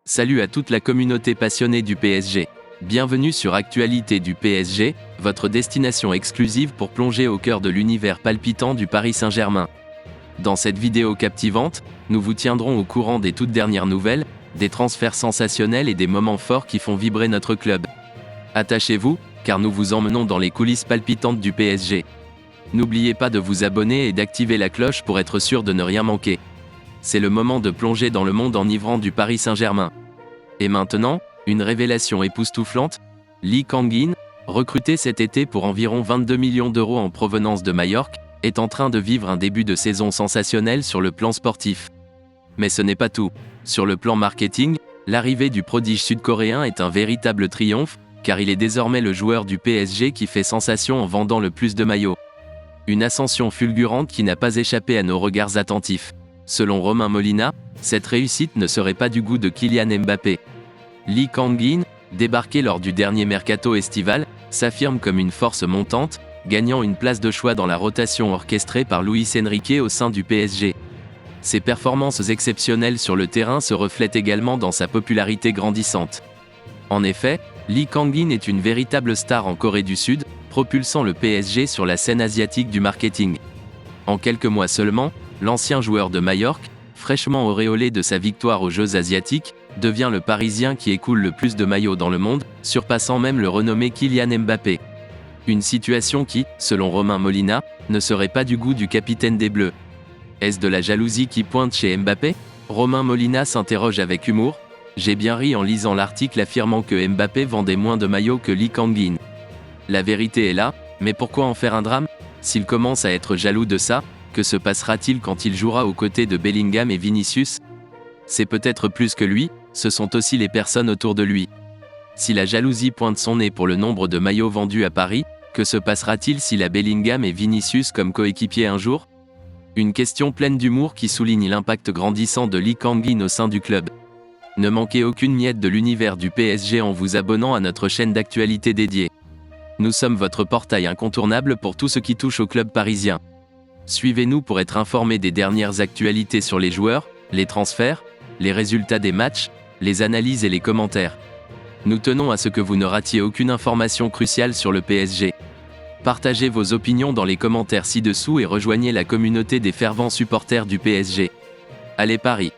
Salut à toute la communauté passionnée du PSG. Bienvenue sur Actualité du PSG, votre destination exclusive pour plonger au cœur de l'univers palpitant du Paris Saint-Germain. Dans cette vidéo captivante, nous vous tiendrons au courant des toutes dernières nouvelles, des transferts sensationnels et des moments forts qui font vibrer notre club. Attachez-vous, car nous vous emmenons dans les coulisses palpitantes du PSG. N'oubliez pas de vous abonner et d'activer la cloche pour être sûr de ne rien manquer. C'est le moment de plonger dans le monde enivrant du Paris Saint-Germain. Et maintenant, une révélation époustouflante, Lee Kang-in, recruté cet été pour environ 22 millions d'euros en provenance de Majorque, est en train de vivre un début de saison sensationnel sur le plan sportif. Mais ce n'est pas tout. Sur le plan marketing, l'arrivée du prodige sud-coréen est un véritable triomphe, car il est désormais le joueur du PSG qui fait sensation en vendant le plus de maillots. Une ascension fulgurante qui n'a pas échappé à nos regards attentifs. Selon Romain Molina, cette réussite ne serait pas du goût de Kylian Mbappé. Lee Kang-in, débarqué lors du dernier mercato estival, s'affirme comme une force montante, gagnant une place de choix dans la rotation orchestrée par Luis Enrique au sein du PSG. Ses performances exceptionnelles sur le terrain se reflètent également dans sa popularité grandissante. En effet, Lee Kang-in est une véritable star en Corée du Sud, propulsant le PSG sur la scène asiatique du marketing. En quelques mois seulement, l'ancien joueur de Majorque, fraîchement auréolé de sa victoire aux Jeux asiatiques, devient le Parisien qui écoule le plus de maillots dans le monde, surpassant même le renommé Kylian Mbappé. Une situation qui, selon Romain Molina, ne serait pas du goût du capitaine des Bleus. Est-ce de la jalousie qui pointe chez Mbappé ? Romain Molina s'interroge avec humour. J'ai bien ri en lisant l'article affirmant que Mbappé vendait moins de maillots que Lee Kang-in. La vérité est là, mais pourquoi en faire un drame ? S'il commence à être jaloux de ça, que se passera-t-il quand il jouera aux côtés de Bellingham et Vinicius ? C'est peut-être plus que lui, ce sont aussi les personnes autour de lui. Si la jalousie pointe son nez pour le nombre de maillots vendus à Paris, que se passera-t-il s'il a Bellingham et Vinicius comme coéquipiers un jour ? Une question pleine d'humour qui souligne l'impact grandissant de Lee Kang-in au sein du club. Ne manquez aucune miette de l'univers du PSG en vous abonnant à notre chaîne d'actualité dédiée. Nous sommes votre portail incontournable pour tout ce qui touche au club parisien. Suivez-nous pour être informé des dernières actualités sur les joueurs, les transferts, les résultats des matchs, les analyses et les commentaires. Nous tenons à ce que vous ne ratiez aucune information cruciale sur le PSG. Partagez vos opinions dans les commentaires ci-dessous et rejoignez la communauté des fervents supporters du PSG. Allez Paris!